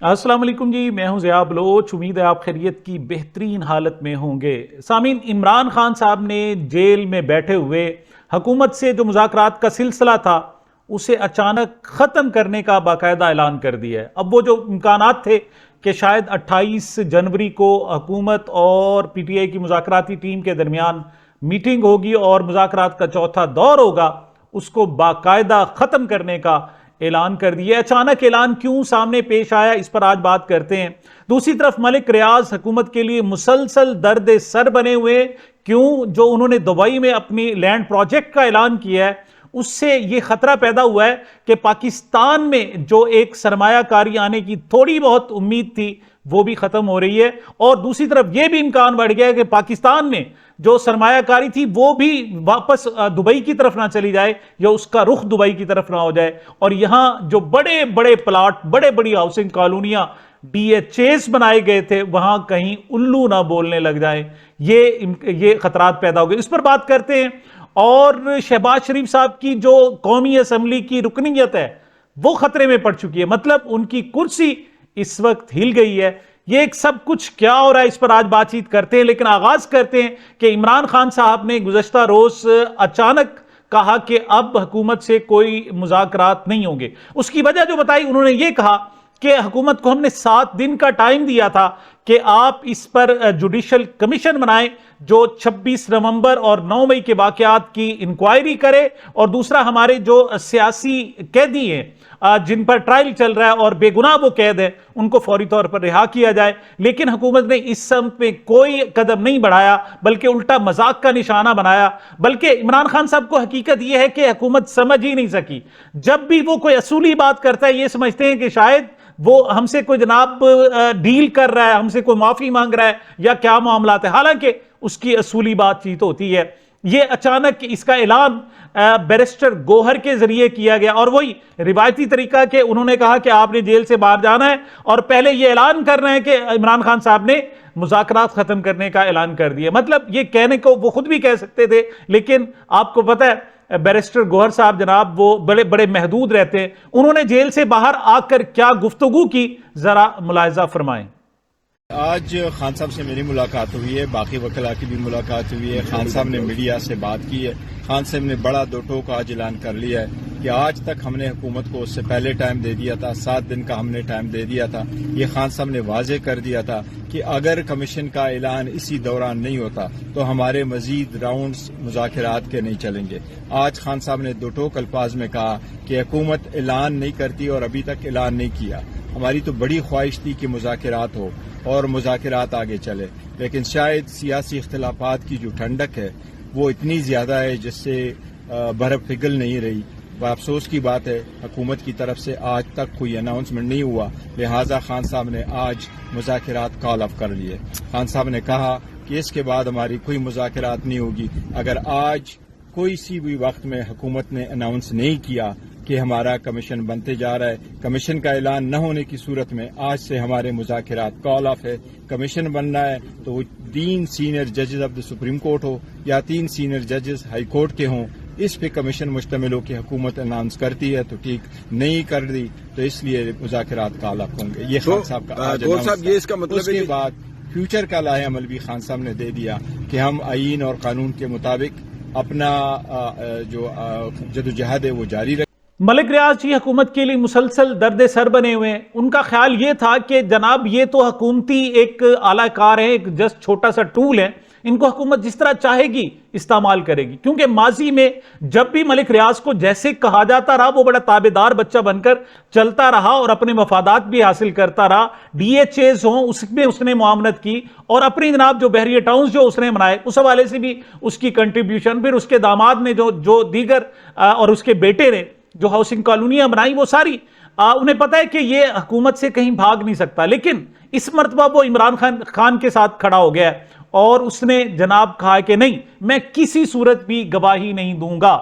السلام علیکم جی، میں ہوں ضیاء بلوچ۔ امید ہے آپ خیریت کی بہترین حالت میں ہوں گے۔ سامعین، عمران خان صاحب نے جیل میں بیٹھے ہوئے حکومت سے جو مذاکرات کا سلسلہ تھا اسے اچانک ختم کرنے کا باقاعدہ اعلان کر دیا ہے۔ اب وہ جو امکانات تھے کہ شاید 28 جنوری کو حکومت اور پی ٹی آئی کی مذاکراتی ٹیم کے درمیان میٹنگ ہوگی اور مذاکرات کا چوتھا دور ہوگا، اس کو باقاعدہ ختم کرنے کا اعلان کر دیا۔ اچانک اعلان کیوں سامنے پیش آیا، اس پر آج بات کرتے ہیں۔ دوسری طرف ملک ریاض حکومت کے لیے مسلسل درد سر بنے ہوئے، کیوں؟ جو انہوں نے دبئی میں اپنی لینڈ پروجیکٹ کا اعلان کیا ہے اس سے یہ خطرہ پیدا ہوا ہے کہ پاکستان میں جو ایک سرمایہ کاری آنے کی تھوڑی بہت امید تھی وہ بھی ختم ہو رہی ہے، اور دوسری طرف یہ بھی امکان بڑھ گیا ہے کہ پاکستان میں جو سرمایہ کاری تھی وہ بھی واپس دبئی کی طرف نہ چلی جائے یا اس کا رخ دبئی کی طرف نہ ہو جائے، اور یہاں جو بڑے بڑے پلاٹ، بڑے بڑی ہاؤسنگ کالونیاں، ڈی ایچ ایز بنائے گئے تھے، وہاں کہیں الو نہ بولنے لگ جائیں۔ یہ خطرات پیدا ہو گئے، اس پر بات کرتے ہیں۔ اور شہباز شریف صاحب کی جو قومی اسمبلی کی رکنیت ہے وہ خطرے میں پڑ چکی ہے، مطلب ان کی کرسی اس وقت ہل گئی ہے۔ یہ ایک سب کچھ کیا ہو رہا ہے اس پر آج بات چیت کرتے ہیں، لیکن آغاز کرتے ہیں کہ عمران خان صاحب نے گزشتہ روز اچانک کہا کہ اب حکومت سے کوئی مذاکرات نہیں ہوں گے۔ اس کی وجہ جو بتائی، انہوں نے یہ کہا کہ حکومت کو ہم نے 7 دن کا ٹائم دیا تھا کہ آپ اس پر جوڈیشل کمیشن بنائیں جو 26 نومبر اور 9 مئی کے واقعات کی انکوائری کرے، اور دوسرا ہمارے جو سیاسی قیدی ہیں جن پر ٹرائل چل رہا ہے اور بے گناہ وہ قید ہے ان کو فوری طور پر رہا کیا جائے۔ لیکن حکومت نے اس سمت میں کوئی قدم نہیں بڑھایا، بلکہ الٹا مذاق کا نشانہ بنایا۔ بلکہ عمران خان صاحب کو حقیقت یہ ہے کہ حکومت سمجھ ہی نہیں سکی، جب بھی وہ کوئی اصولی بات کرتا ہے یہ سمجھتے ہیں کہ شاید وہ ہم سے کوئی جناب ڈیل کر رہا ہے، ہم سے کوئی معافی مانگ رہا ہے یا کیا معاملات ہے، حالانکہ اس کی اصولی بات چیت ہوتی ہے۔ یہ اچانک اس کا اعلان بیرسٹر گوہر کے ذریعے کیا گیا، اور وہی روایتی طریقہ کہ انہوں نے کہا کہ آپ نے جیل سے باہر جانا ہے اور پہلے یہ اعلان کر رہے ہیں کہ عمران خان صاحب نے مذاکرات ختم کرنے کا اعلان کر دیا۔ مطلب یہ کہنے کو وہ خود بھی کہہ سکتے تھے، لیکن آپ کو پتہ ہے بیرسٹر گوہر صاحب جناب وہ بڑے بڑے محدود رہتے ہیں۔ انہوں نے جیل سے باہر آ کر کیا گفتگو کی، ذرا ملاحظہ فرمائیں۔ آج خان صاحب سے میری ملاقات ہوئی ہے، باقی وکلاء کی بھی ملاقات ہوئی ہے۔ خان صاحب نے میڈیا سے بات کی ہے۔ خان صاحب نے بڑا دو ٹوک آج اعلان کر لیا ہے کہ آج تک ہم نے حکومت کو اس سے پہلے ٹائم دے دیا تھا، 7 دن کا ہم نے ٹائم دے دیا تھا۔ یہ خان صاحب نے واضح کر دیا تھا کہ اگر کمیشن کا اعلان اسی دوران نہیں ہوتا تو ہمارے مزید راؤنڈز مذاکرات کے نہیں چلیں گے۔ آج خان صاحب نے دو ٹوک الفاظ میں کہا کہ حکومت اعلان نہیں کرتی اور ابھی تک اعلان نہیں کیا۔ ہماری تو بڑی خواہش تھی کہ مذاکرات ہو اور مذاکرات آگے چلے، لیکن شاید سیاسی اختلافات کی جو ٹھنڈک ہے وہ اتنی زیادہ ہے جس سے برف پگھل نہیں رہی۔ افسوس کی بات ہے حکومت کی طرف سے آج تک کوئی اناؤنسمنٹ نہیں ہوا، لہٰذا خان صاحب نے آج مذاکرات کال آف کر لیے۔ خان صاحب نے کہا کہ اس کے بعد ہماری کوئی مذاکرات نہیں ہوگی اگر آج کوئی سی بھی وقت میں حکومت نے اناؤنس نہیں کیا کہ ہمارا کمیشن بنتے جا رہا ہے۔ کمیشن کا اعلان نہ ہونے کی صورت میں آج سے ہمارے مذاکرات کال آف ہے۔ کمیشن بننا ہے تو وہ 3 سینئر ججز آف دا سپریم کورٹ ہو یا 3 سینئر ججز ہائی کورٹ کے ہوں، اس پہ کمیشن مشتمل ہو کہ حکومت اناؤنس کرتی ہے تو ٹھیک، نہیں کر دی تو اس لیے مذاکرات کال آف ہوں گے۔ یہ خان صاحب کا آج مطلب اس کے بعد فیوچر کا لاہ عمل بھی خان صاحب نے دے دیا کہ ہم آئین اور قانون کے مطابق اپنا جو جدوجہد ہے وہ جاری رکھیں۔ ملک ریاض جی حکومت کے لیے مسلسل درد سر بنے ہوئے ہیں۔ ان کا خیال یہ تھا کہ جناب یہ تو حکومتی ایک اعلی کار ہے، ایک جسٹ چھوٹا سا ٹول ہے، ان کو حکومت جس طرح چاہے گی استعمال کرے گی، کیونکہ ماضی میں جب بھی ملک ریاض کو جیسے کہا جاتا رہا وہ بڑا تابعدار بچہ بن کر چلتا رہا اور اپنے مفادات بھی حاصل کرتا رہا۔ ڈی ایچ ایز ہوں اس میں اس نے معاونت کی، اور اپنی جناب جو بحریہ ٹاؤنز جو اس نے بنائے اس حوالے سے بھی اس کی کنٹریبیوشن، پھر اس کے داماد نے جو دیگر اور اس کے بیٹے نے جو ہاؤسنگ کالونیاں بنائی، وہ ساری انہیں پتا ہے کہ یہ حکومت سے کہیں بھاگ نہیں سکتا۔ لیکن اس مرتبہ وہ عمران خان کے ساتھ کھڑا ہو گیا اور اس نے جناب کہا کہ نہیں، میں کسی صورت بھی گواہی نہیں دوں گا۔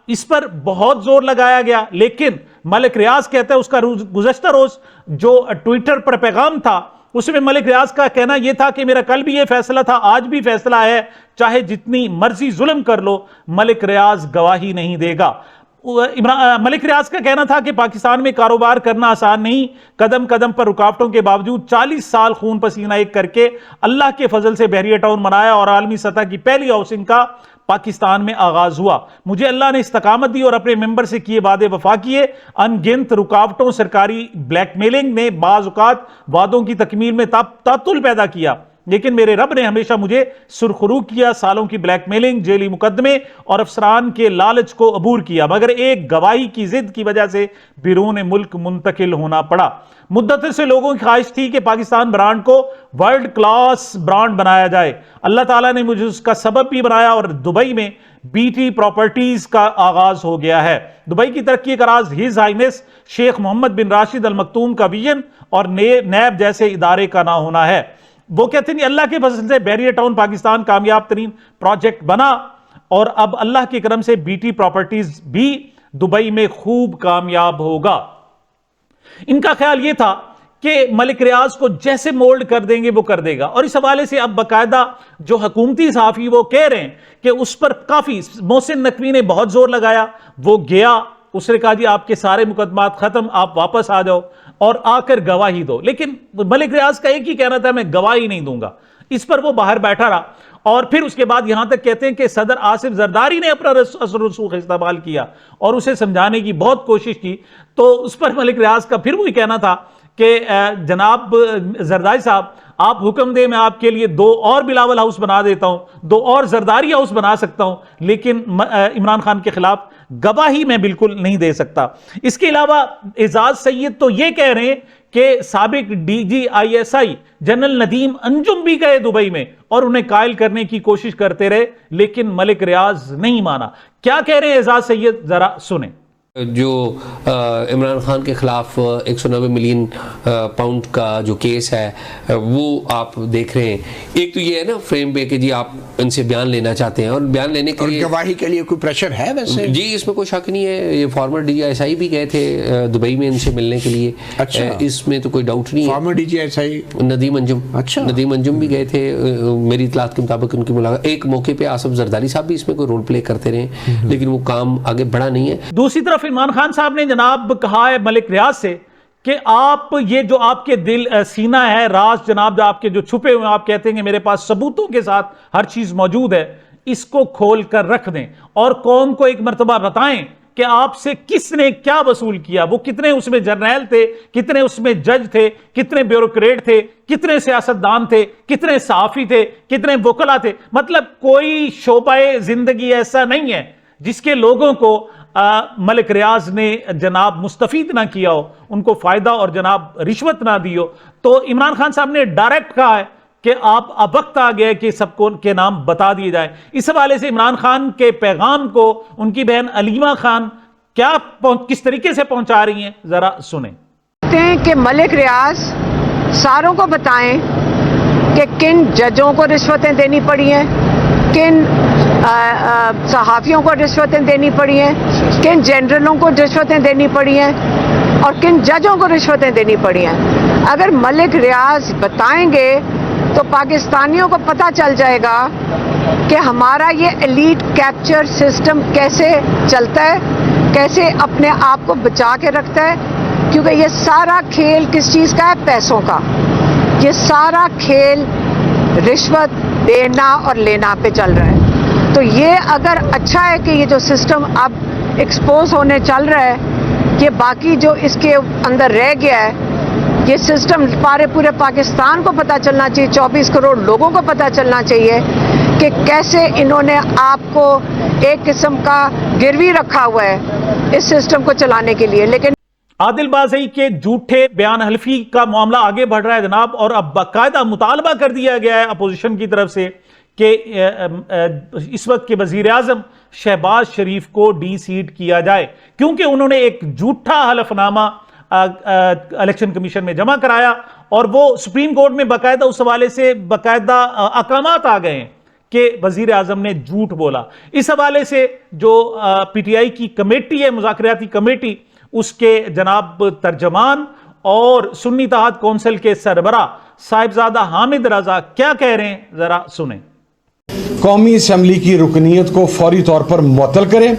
اس پر بہت زور لگایا گیا، لیکن ملک ریاض کہتا ہے اس کا گزشتہ روز جو ٹویٹر پر پیغام تھا اس میں ملک ریاض کا کہنا یہ تھا کہ میرا کل بھی یہ فیصلہ تھا، آج بھی فیصلہ ہے، چاہے جتنی مرضی ظلم کر لو، ملک ریاض گواہی نہیں دے گا۔ ملک ریاض کا کہنا تھا کہ پاکستان میں کاروبار کرنا آسان نہیں، قدم قدم پر رکاوٹوں کے باوجود 40 سال خون پسینہ ایک کر کے اللہ کے فضل سے بحریہ ٹاؤن بنایا اور عالمی سطح کی پہلی ہاؤسنگ کا پاکستان میں آغاز ہوا۔ مجھے اللہ نے استقامت دی اور اپنے ممبر سے کیے وعدے وفا کیے۔ ان گنت رکاوٹوں، سرکاری بلیک میلنگ نے بعض اوقات وعدوں کی تکمیل میں تعطل پیدا کیا، لیکن میرے رب نے ہمیشہ مجھے سرخرو کیا۔ سالوں کی بلیک میلنگ، جیلی مقدمے اور افسران کے لالچ کو عبور کیا، مگر ایک گواہی کی ضد کی وجہ سے بیرون ملک منتقل ہونا پڑا۔ مدت سے لوگوں کی خواہش تھی کہ پاکستان برانڈ کو ورلڈ کلاس برانڈ بنایا جائے۔ اللہ تعالیٰ نے مجھے اس کا سبب بھی بنایا اور دبئی میں بی ٹی پراپرٹیز کا آغاز ہو گیا ہے۔ دبئی کی ترقی کا راز ہز ہائنس شیخ محمد بن راشد المکتوم کا ویژن اور نیب جیسے ادارے کا نہ ہونا ہے۔ وہ کہتے ہیں اللہ کے فضل سے بحریہ ٹاؤن پاکستان کامیاب ترین پروجیکٹ بنا اور اب اللہ کے کرم سے بی ٹی پراپرٹیز بھی دبئی میں خوب کامیاب ہوگا۔ ان کا خیال یہ تھا کہ ملک ریاض کو جیسے مولڈ کر دیں گے وہ کر دے گا، اور اس حوالے سے اب باقاعدہ جو حکومتی صحافی وہ کہہ رہے ہیں کہ اس پر کافی محسن نقوی نے بہت زور لگایا۔ وہ گیا، اس نے کہا جی آپ کے سارے مقدمات ختم، آپ واپس آ جاؤ اور آ کر گواہی دو، لیکن ملک ریاض کا ایک ہی کہنا تھا میں گواہی نہیں دوں گا۔ اس پر وہ باہر بیٹھا رہا، اور پھر اس کے بعد یہاں تک کہتے ہیں کہ صدر آصف زرداری نے اپنا اثر و رسوخ استعمال کیا اور اسے سمجھانے کی بہت کوشش کی، تو اس پر ملک ریاض کا پھر وہی کہنا تھا کہ جناب زرداری صاحب آپ حکم دیں، میں آپ کے لیے 2 اور بلاول ہاؤس بنا دیتا ہوں، 2 اور زرداری ہاؤس بنا سکتا ہوں، لیکن عمران خان کے خلاف گواہی میں بالکل نہیں دے سکتا۔ اس کے علاوہ اعزاز سید تو یہ کہہ رہے ہیں کہ سابق D G I S I general Nadeem Anjum بھی گئے دبئی میں اور انہیں قائل کرنے کی کوشش کرتے رہے، لیکن ملک ریاض نہیں مانا۔ کیا کہہ رہے ہیں اعزاز سید، ذرا سنیں۔ جو عمران خان کے خلاف 190 ملین پاؤنڈ کا جو کیس ہے وہ آپ دیکھ رہے ہیں، ایک تو یہ ہے نا فریم پہ کہ جی آپ ان سے بیان لینا چاہتے ہیں، اور بیان لینے کے لیے گواہی کے لیے کوئی پریشر ہے ویسے؟ جی اس میں کوئی شک نہیں ہے، یہ former D G S I بھی گئے تھے دبئی میں ان سے ملنے کے لیے، اس میں تو کوئی ڈاؤٹ نہیں ہے۔ Former D G S I Nadeem Anjum, اچھا ندیم انجم بھی گئے تھے، میری اطلاعات کے مطابق ان کی ملاقات، ایک موقع پہ آصف زرداری صاحب بھی اس میں کوئی رول پلے کرتے رہے، لیکن وہ کام آگے بڑھا نہیں ہے۔ دوسری طرف عمران خان صاحب نے جناب کہا ہے ملک ریاض سے کہ آپ یہ جو آپ کے دل سینہ ہے، راز جناب جو آپ کے جو چھپے ہوئے، آپ کہتے ہیں کہ میرے پاس ثبوتوں کے ساتھ ہر چیز موجود ہے، اس کو کھول کر رکھ دیں اور قوم کو ایک مرتبہ بتائیں کہ آپ سے کس نے کیا وصول کیا، وہ کتنے اس میں جرنیل تھے، کتنے اس میں جج تھے، کتنے بیوروکریٹ تھے، کتنے سیاستدان تھے، کتنے صحافی تھے، کتنے وکلا تھے۔ مطلب کوئی شعبہ زندگی ایسا نہیں ہے جس کے لوگوں کو ملک ریاض نے جناب مستفید نہ کیا ہو، ان کو فائدہ اور جناب رشوت نہ دی ہو۔ تو عمران خان صاحب نے ڈائریکٹ کہا ہے کہ اب وقت آ گیا کہ سب کو ان کے نام بتا دیے جائیں۔ اس حوالے سے عمران خان کے پیغام کو ان کی بہن علیمہ خان کس طریقے سے پہنچا رہی ہیں، ذرا سنیں۔ کہتے ہیں کہ ملک ریاض ساروں کو بتائیں کہ کن ججوں کو رشوتیں دینی پڑی ہیں، کن صحافیوں کو رشوتیں دینی پڑی ہیں، کن جنرلوں کو رشوتیں دینی پڑی ہیں اور کن ججوں کو رشوتیں دینی پڑی ہیں۔ اگر ملک ریاض بتائیں گے تو پاکستانیوں کو پتہ چل جائے گا کہ ہمارا یہ ایلیٹ کیپچر سسٹم کیسے چلتا ہے، کیسے اپنے آپ کو بچا کے رکھتا ہے، کیونکہ یہ سارا کھیل کس چیز کا ہے؟ پیسوں کا۔ یہ سارا کھیل رشوت دینا اور لینا پہ چل رہا ہے۔ تو یہ اگر اچھا ہے کہ یہ جو سسٹم اب ایکسپوز ہونے چل رہا ہے، یہ باقی جو اس کے اندر رہ گیا ہے، یہ سسٹم پورے پاکستان کو پتہ چلنا چاہیے، 24 کروڑ لوگوں کو پتہ چلنا چاہیے کہ کیسے انہوں نے آپ کو ایک قسم کا گروی رکھا ہوا ہے اس سسٹم کو چلانے کے لیے۔ لیکن عادل بازئی کے جھوٹے بیان حلفی کا معاملہ آگے بڑھ رہا ہے جناب، اور اب باقاعدہ مطالبہ کر دیا گیا ہے اپوزیشن کی طرف سے کہ اس وقت کے وزیر اعظم شہباز شریف کو ڈی سیٹ کیا جائے، کیونکہ انہوں نے ایک جھوٹا حلف نامہ الیکشن کمیشن میں جمع کرایا، اور وہ سپریم کورٹ میں باقاعدہ اس حوالے سے باقاعدہ احکامات آ گئے ہیں کہ وزیر اعظم نے جھوٹ بولا۔ اس حوالے سے جو پی ٹی آئی کی کمیٹی ہے، مذاکراتی کمیٹی، اس کے جناب ترجمان اور سنی اتحاد کونسل کے سربراہ صاحبزادہ حامد رضا کیا کہہ رہے ہیں، ذرا سنیں۔ قومی اسمبلی کی رکنیت کو فوری طور پر معطل کریں،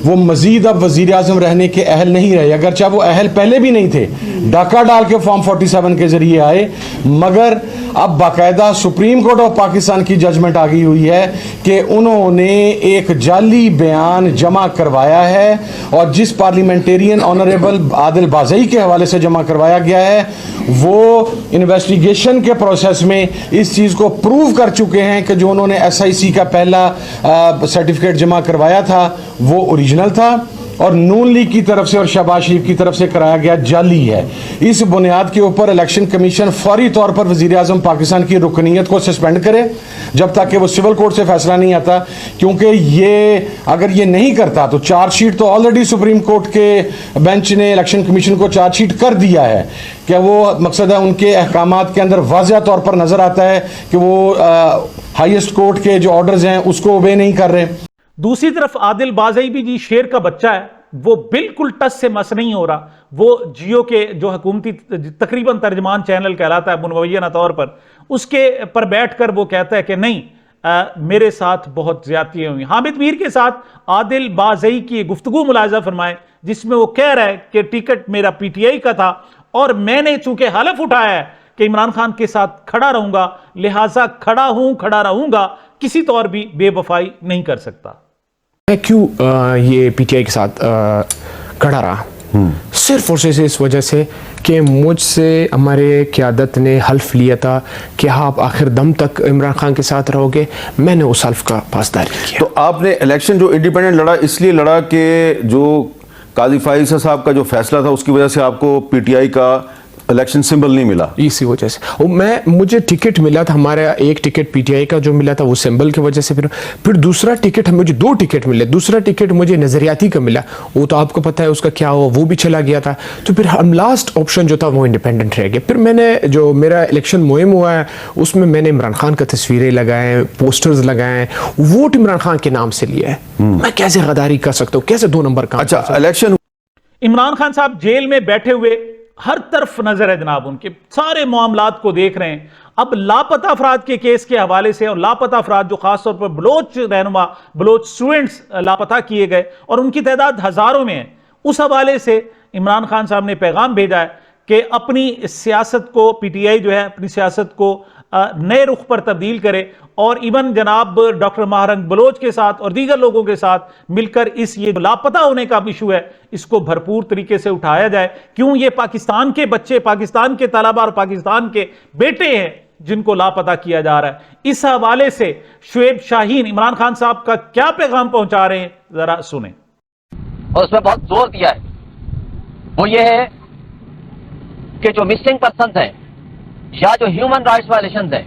وہ مزید اب وزیر اعظم رہنے کے اہل نہیں رہے، اگرچہ وہ اہل پہلے بھی نہیں تھے، ڈاکہ ڈال کے فارم 47 کے ذریعے آئے، مگر اب باقاعدہ سپریم کورٹ آف پاکستان کی ججمنٹ آ گئی ہوئی ہے کہ انہوں نے ایک جعلی بیان جمع کروایا ہے، اور جس پارلیمنٹیرین آنریبل عادل بازئی کے حوالے سے جمع کروایا گیا ہے وہ انویسٹیگیشن کے پروسیس میں اس چیز کو پروو کر چکے ہیں کہ جو انہوں نے SIC کا پہلا سرٹیفکیٹ جمع کروایا تھا وہ اوریجنل تھا، اور نون لیگ کی طرف سے اور شہباز شریف کی طرف سے کرایا گیا جعلی ہے۔ اس بنیاد کے اوپر الیکشن کمیشن فوری طور پر وزیر اعظم پاکستان کی رکنیت کو سسپینڈ کرے جب تک کہ وہ سول کورٹ سے فیصلہ نہیں آتا، کیونکہ یہ اگر یہ نہیں کرتا تو چارج شیٹ تو آلریڈی سپریم کورٹ کے بینچ نے الیکشن کمیشن کو چارج شیٹ کر دیا ہے کہ وہ مقصد ہے ان کے احکامات کے اندر واضح طور پر نظر آتا ہے کہ وہ ہائیسٹ کورٹ کے جو آرڈرز ہیں اس کو اوبے نہیں کر رہے۔ دوسری طرف عادل بازئی بھی جی شیر کا بچہ ہے، وہ بالکل ٹس سے مس نہیں ہو رہا۔ وہ جیو کے جو حکومتی تقریباً ترجمان چینل کہلاتا ہے مبینہ طور پر، اس کے پر بیٹھ کر وہ کہتا ہے کہ نہیں میرے ساتھ بہت زیادتیاں ہوئی۔ حامد میر کے ساتھ عادل بازئی کی گفتگو ملاحظہ فرمائے جس میں وہ کہہ رہا ہے کہ ٹکٹ میرا PTI کا تھا اور میں نے چونکہ حلف اٹھایا ہے کہ عمران خان کے ساتھ کھڑا رہوں گا، لہٰذا کھڑا رہوں گا، کسی طور بھی بے وفائی نہیں کر سکتا۔ میں کیوں یہ PTI کے ساتھ کھڑا رہا؟ صرف اور صرف اس وجہ سے کہ مجھ سے ہمارے قیادت نے حلف لیا تھا کہ آپ آخر دم تک عمران خان کے ساتھ رہو گے، میں نے اس حلف کا پاسداری کیا۔ تو آپ نے الیکشن جو انڈیپینڈنٹ لڑا اس لیے لڑا کہ جو قاضی فائز صاحب کا جو فیصلہ تھا اس کی وجہ سے آپ کو PTI کا الیکشن سمبل نہیں ملا؟ اسی وجہ سے مجھے ٹکٹ ملا تھا، ہمارا ایک ٹکٹ PTI کا جو ملا تھا وہ سمبل کی وجہ سے، پھر دوسرا ٹکٹ مجھے 2 ٹکٹ ملے، دوسرا ٹکٹ مجھے نظریاتی کا ملا، وہ تو آپ کو پتہ ہے اس کا کیا ہوا، وہ بھی چلا گیا تھا، تو پھر ہم لاسٹ آپشن جو تھا وہ انڈیپینڈنٹ رہ گیا۔ پھر میں نے جو میرا الیکشن مہم ہوا ہے اس میں نے عمران خان کا تصویریں لگائے، پوسٹرز لگائے، ووٹ عمران خان کے نام سے لیا ہے۔ میں کیسے غداری کر سکتا ہوں، کیسے 2 نمبر کام؟ اچھا، الیکشن عمران خان صاحب جیل میں بیٹھے ہوئے ہر طرف نظر ہے جناب، ان کے سارے معاملات کو دیکھ رہے ہیں۔ اب لاپتہ افراد کے کیس کے حوالے سے، اور لاپتہ افراد جو خاص طور پر بلوچ رہنما، بلوچ سٹوڈنٹس لاپتہ کیے گئے اور ان کی تعداد ہزاروں میں ہے، اس حوالے سے عمران خان صاحب نے پیغام بھیجا ہے کہ اپنی سیاست کو PTI جو ہے اپنی سیاست کو نئے رخ پر تبدیل کرے، اور ایون جناب ڈاکٹر مہرنگ بلوچ کے ساتھ اور دیگر لوگوں کے ساتھ مل کر اس یہ لاپتہ ہونے کا ایشو ہے اس کو بھرپور طریقے سے اٹھایا جائے۔ کیوں یہ پاکستان کے بچے، پاکستان کے طلبہ اور پاکستان کے بیٹے ہیں جن کو لاپتہ کیا جا رہا ہے۔ اس حوالے سے شعیب شاہین عمران خان صاحب کا کیا پیغام پہنچا رہے ہیں، ذرا سنیں۔ اور اس میں بہت زور دیا ہے، وہ یہ ہے کہ جو مسنگ پرسنز ہیں یا جو ہیومن رائٹس وائلیشنز ہیں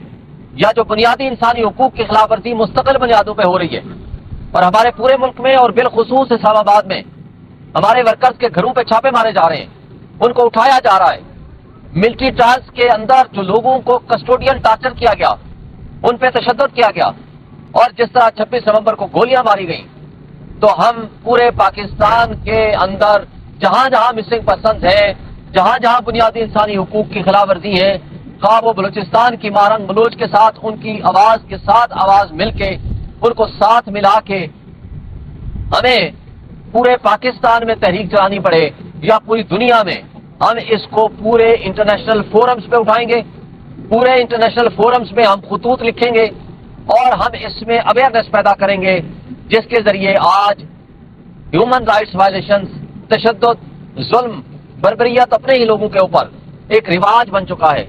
یا جو بنیادی انسانی حقوق کی خلاف ورزی مستقل بنیادوں پہ ہو رہی ہے، اور ہمارے پورے ملک میں اور بالخصوص اسلام آباد میں ہمارے ورکرز کے گھروں پہ چھاپے مارے جا رہے ہیں، ان کو اٹھایا جا رہا ہے۔ ملٹری ٹرائلز کے اندر جو لوگوں کو کسٹوڈین ٹارچر کیا گیا، ان پہ تشدد کیا گیا، اور جس طرح 26 نومبر کو گولیاں ماری گئیں، تو ہم پورے پاکستان کے اندر جہاں جہاں مسنگ پرسنز ہیں، جہاں جہاں بنیادی انسانی حقوق کی خلاف ورزی ہے، خواہ وہ بلوچستان کی مہرنگ بلوچ کے ساتھ ان کی آواز کے ساتھ آواز مل کے ان کو ساتھ ملا کے ہمیں پورے پاکستان میں تحریک چلانی پڑے یا پوری دنیا میں، ہم اس کو پورے انٹرنیشنل فورمز پہ اٹھائیں گے، پورے انٹرنیشنل فورمز میں ہم خطوط لکھیں گے اور ہم اس میں اویئرنیس پیدا کریں گے، جس کے ذریعے آج ہیومن رائٹس وائلیشنز، تشدد، ظلم، بربریت اپنے ہی لوگوں کے اوپر ایک رواج بن چکا ہے۔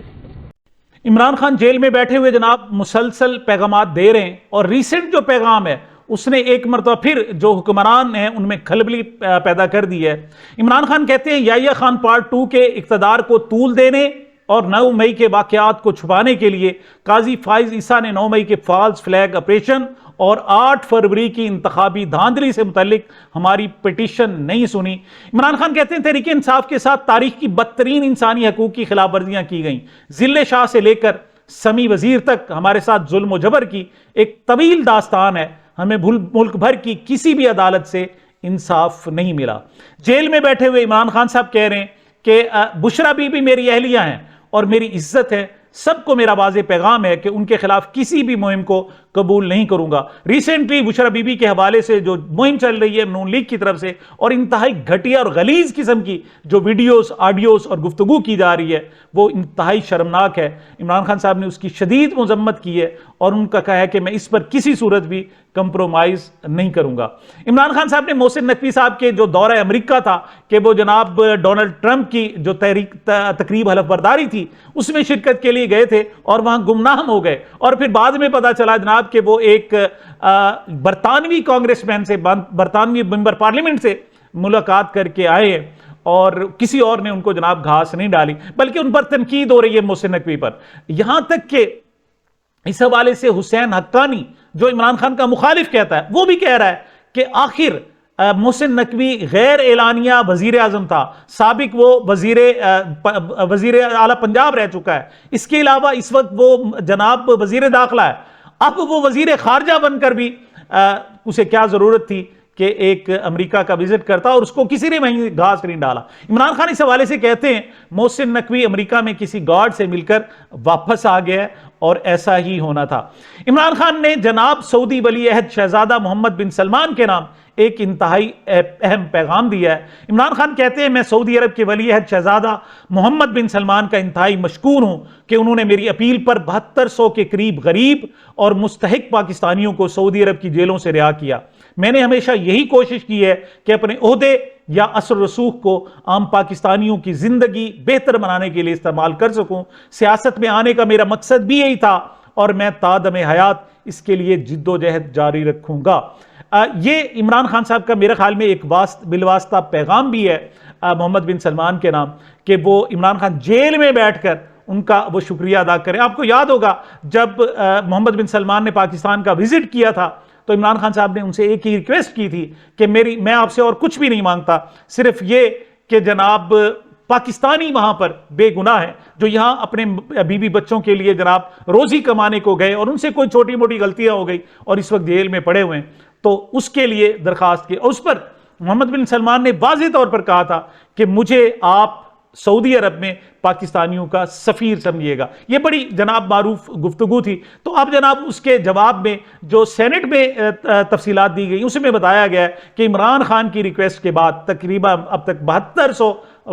عمران خان جیل میں بیٹھے ہوئے جناب مسلسل پیغامات دے رہے ہیں، اور ریسنٹ جو پیغام ہے اس نے ایک مرتبہ پھر جو حکمران ہیں ان میں کھلبلی پیدا کر دی ہے۔ عمران خان کہتے ہیں یحییٰ خان پارٹ 2 کے اقتدار کو طول دینے اور 9 مئی کے واقعات کو چھپانے کے لیے قاضی فائز عیسیٰ نے 9 مئی کے فالس فلیگ آپریشن اور 8 فروری کی انتخابی دھاندلی سے متعلق ہماری پٹیشن نہیں سنی۔ عمران خان کہتے ہیں تحریک انصاف کے ساتھ تاریخ کی بدترین انسانی حقوق کی خلاف ورزیاں کی گئیں، ذل شاہ سے لے کر سمی وزیر تک ہمارے ساتھ ظلم و جبر کی ایک طویل داستان ہے، ہمیں ملک بھر کی کسی بھی عدالت سے انصاف نہیں ملا۔ جیل میں بیٹھے ہوئے عمران خان صاحب کہہ رہے ہیں کہ بشرا بی بھی میری اہلیہ ہیں اور میری عزت ہے، سب کو میرا واضح پیغام ہے کہ ان کے خلاف کسی بھی مہم کو قبول نہیں کروں گا۔ ریسنٹلی بشرا بی بی کے حوالے سے جو مہم چل رہی ہے نون لیگ کی طرف سے، اور انتہائی گھٹیا اور غلیظ قسم کی جو ویڈیوز، آڈیوز اور گفتگو کی جا رہی ہے، وہ انتہائی شرمناک ہے۔ عمران خان صاحب نے اس کی شدید مذمت کی ہے اور ان کا کہا ہے کہ میں اس پر کسی صورت بھی کمپرومائز نہیں کروں گا۔ عمران خان صاحب نے محسن نقوی صاحب کے جو دورہ امریکہ تھا کہ وہ جناب ڈونلڈ ٹرمپ کی جو تقریب حلف برداری تھی اس میں شرکت کے لیے گئے تھے اور وہاں گمنام ہو گئے، اور پھر بعد میں پتا چلا جناب کہ وہ ایک برطانوی کانگریس مین سے، برطانوی ممبر پارلیمنٹ سے ملاقات کر کے آئے ہیں، اور کسی اور نے ان کو جناب گھاس نہیں ڈالی بلکہ ان پر تنقید ہو رہی ہے محسن نقوی پر، یہاں تک کہ اس حوالے سے حسین حقانی جو عمران خان کا مخالف کہتا ہے وہ بھی کہہ رہا ہے کہ آخر محسن نقوی غیر اعلانیہ وزیر اعظم تھا، سابق وہ وزیر اعلیٰ پنجاب رہ چکا ہے، اس کے علاوہ اس وقت وہ جناب وزیر داخلہ ہے، اب وہ وزیر خارجہ بن کر بھی اسے کیا ضرورت تھی کہ ایک امریکہ کا وزٹ کرتا، اور اس کو کسی نے وہیں گھاس نہیں ڈالا۔ عمران خان اس حوالے سے کہتے ہیں محسن نقوی امریکہ میں کسی گارڈ سے مل کر واپس آ گیا ہے اور ایسا ہی ہونا تھا۔ عمران خان نے جناب سعودی ولی عہد شہزادہ محمد بن سلمان کے نام ایک انتہائی اہم پیغام دیا ہے۔ عمران خان کہتے ہیں میں سعودی عرب کے ولی عہد شہزادہ محمد بن سلمان کا انتہائی مشکور ہوں کہ انہوں نے میری اپیل پر 7200 کے قریب غریب اور مستحق پاکستانیوں کو سعودی عرب کی جیلوں سے رہا کیا۔ میں نے ہمیشہ یہی کوشش کی ہے کہ اپنے عہدے یا اثر و رسوخ کو عام پاکستانیوں کی زندگی بہتر بنانے کے لیے استعمال کر سکوں۔ سیاست میں آنے کا میرا مقصد بھی یہی تھا اور میں تا دم حیات اس کے لیے جد و جہد جاری رکھوں گا۔ یہ عمران خان صاحب کا میرے خیال میں ایک بالواسطہ پیغام بھی ہے محمد بن سلمان کے نام کہ وہ عمران خان جیل میں بیٹھ کر ان کا وہ شکریہ ادا کریں۔ آپ کو یاد ہوگا جب محمد بن سلمان نے پاکستان کا وزٹ کیا تھا تو عمران خان صاحب نے ان سے ایک ہی ریکویسٹ کی تھی کہ میں آپ سے اور کچھ بھی نہیں مانگتا، صرف یہ کہ جناب پاکستانی وہاں پر بے گناہ ہیں جو یہاں اپنے بیوی بچوں کے لیے جناب روزی کمانے کو گئے اور ان سے کوئی چھوٹی موٹی غلطیاں ہو گئی اور اس وقت جیل میں پڑے ہوئے ہیں، تو اس کے لیے درخواست کی، اور اس پر محمد بن سلمان نے واضح طور پر کہا تھا کہ مجھے آپ سعودی عرب میں پاکستانیوں کا سفیر سمجھیے گا۔ یہ بڑی جناب معروف گفتگو تھی، تو اب جناب اس کے جواب میں جو سینٹ میں تفصیلات دی گئی اس میں بتایا گیا ہے کہ عمران خان کی ریکویسٹ کے بعد تقریباً اب تک 7200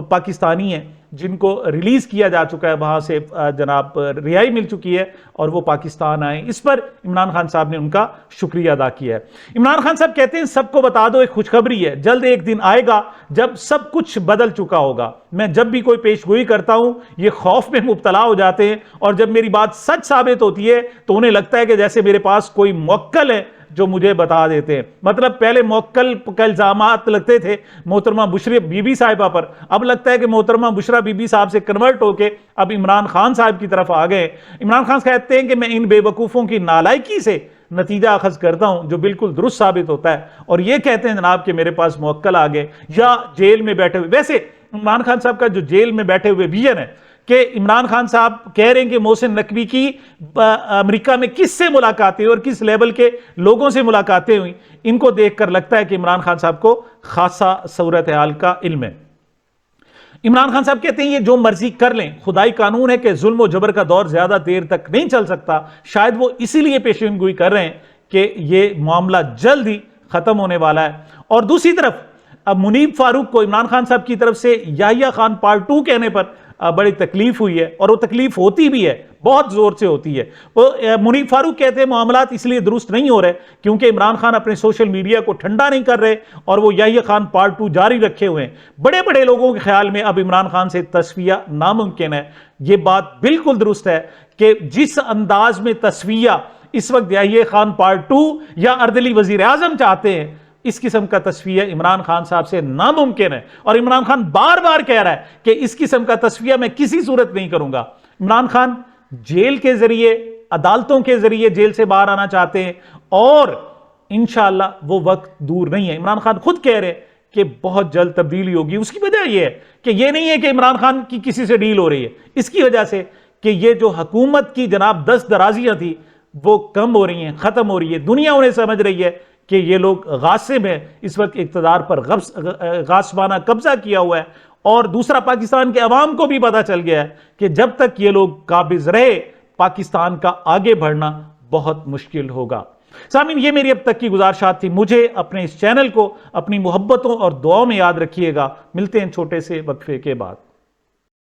پاکستانی ہیں جن کو ریلیز کیا جا چکا ہے، وہاں سے جناب رہائی مل چکی ہے اور وہ پاکستان آئے۔ اس پر عمران خان صاحب نے ان کا شکریہ ادا کیا ہے۔ عمران خان صاحب کہتے ہیں سب کو بتا دو ایک خوشخبری ہے، جلد ایک دن آئے گا جب سب کچھ بدل چکا ہوگا۔ میں جب بھی کوئی پیش گوئی کرتا ہوں یہ خوف میں مبتلا ہو جاتے ہیں، اور جب میری بات سچ ثابت ہوتی ہے تو انہیں لگتا ہے کہ جیسے میرے پاس کوئی موکل ہے جو مجھے بتا دیتے ہیں۔ مطلب پہلے موکل کا الزامات لگتے تھے محترمہ بشری بی بی صاحبہ پر، اب لگتا ہے کہ محترمہ بشرا بی بی صاحب سے کنورٹ ہو کے اب عمران خان صاحب کی طرف آ گئے۔ عمران خان کہتے ہیں کہ میں ان بے وقوفوں کی نالائکی سے نتیجہ اخذ کرتا ہوں جو بالکل درست ثابت ہوتا ہے، اور یہ کہتے ہیں جناب کہ میرے پاس موکل آ گئے یا جیل میں بیٹھے ہوئے۔ ویسے عمران خان صاحب کا جو جیل میں بیٹھے ہوئے ویژن ہے کہ عمران خان صاحب کہہ رہے ہیں کہ محسن نقوی کی امریکہ میں کس سے ملاقاتیں اور کس لیول کے لوگوں سے ملاقاتیں ہوئیں، ان کو دیکھ کر لگتا ہے کہ عمران خان صاحب کو خاصا صورتحال کا علم ہے۔ عمران خان صاحب کہتے ہیں یہ جو مرضی کر لیں، خدائی قانون ہے کہ ظلم و جبر کا دور زیادہ دیر تک نہیں چل سکتا، شاید وہ اسی لیے پیشین گوئی کر رہے ہیں کہ یہ معاملہ جلد ہی ختم ہونے والا ہے۔ اور دوسری طرف اب منیب فاروق کو عمران خان صاحب کی طرف سے یحییٰ خان پارٹ 2 کہنے پر بڑی تکلیف ہوئی ہے، اور وہ تکلیف ہوتی بھی ہے، بہت زور سے ہوتی ہے۔ وہ منیب فاروق کہتے ہیں معاملات اس لیے درست نہیں ہو رہے کیونکہ عمران خان اپنے سوشل میڈیا کو ٹھنڈا نہیں کر رہے اور وہ یحییٰ خان پارٹ 2 جاری رکھے ہوئے ہیں۔ بڑے بڑے لوگوں کے خیال میں اب عمران خان سے تصفیہ ناممکن ہے۔ یہ بات بالکل درست ہے کہ جس انداز میں تصفیہ اس وقت یحییٰ خان پارٹ 2 یا اردلی وزیر اعظم چاہتے ہیں، اس قسم کا تصفیہ عمران خان صاحب سے ناممکن ہے، اور عمران خان بار بار کہہ رہا ہے کہ اس قسم کا تصفیہ میں کسی صورت نہیں کروں گا۔ عمران خان جیل کے ذریعے، عدالتوں کے ذریعے جیل سے باہر آنا چاہتے ہیں، اور انشاءاللہ وہ وقت دور نہیں ہے۔ عمران خان خود کہہ رہے ہیں کہ بہت جلد تبدیلی ہوگی۔ اس کی وجہ یہ ہے کہ یہ نہیں ہے کہ عمران خان کی کسی سے ڈیل ہو رہی ہے، اس کی وجہ سے کہ یہ جو حکومت کی جناب دست درازیاں تھی وہ کم ہو رہی ہیں، ختم ہو رہی ہے۔ دنیا انہیں سمجھ رہی ہے کہ یہ لوگ غاصب ہیں، اس وقت اقتدار پر غاصبانہ قبضہ کیا ہوا ہے، اور دوسرا پاکستان کے عوام کو بھی پتہ چل گیا ہے کہ جب تک یہ لوگ قابض رہے پاکستان کا آگے بڑھنا بہت مشکل ہوگا۔ سامعین، یہ میری اب تک کی گزارشات تھی۔ مجھے اپنے اس چینل کو اپنی محبتوں اور دعاؤں میں یاد رکھیے گا۔ ملتے ہیں چھوٹے سے وقفے کے بعد۔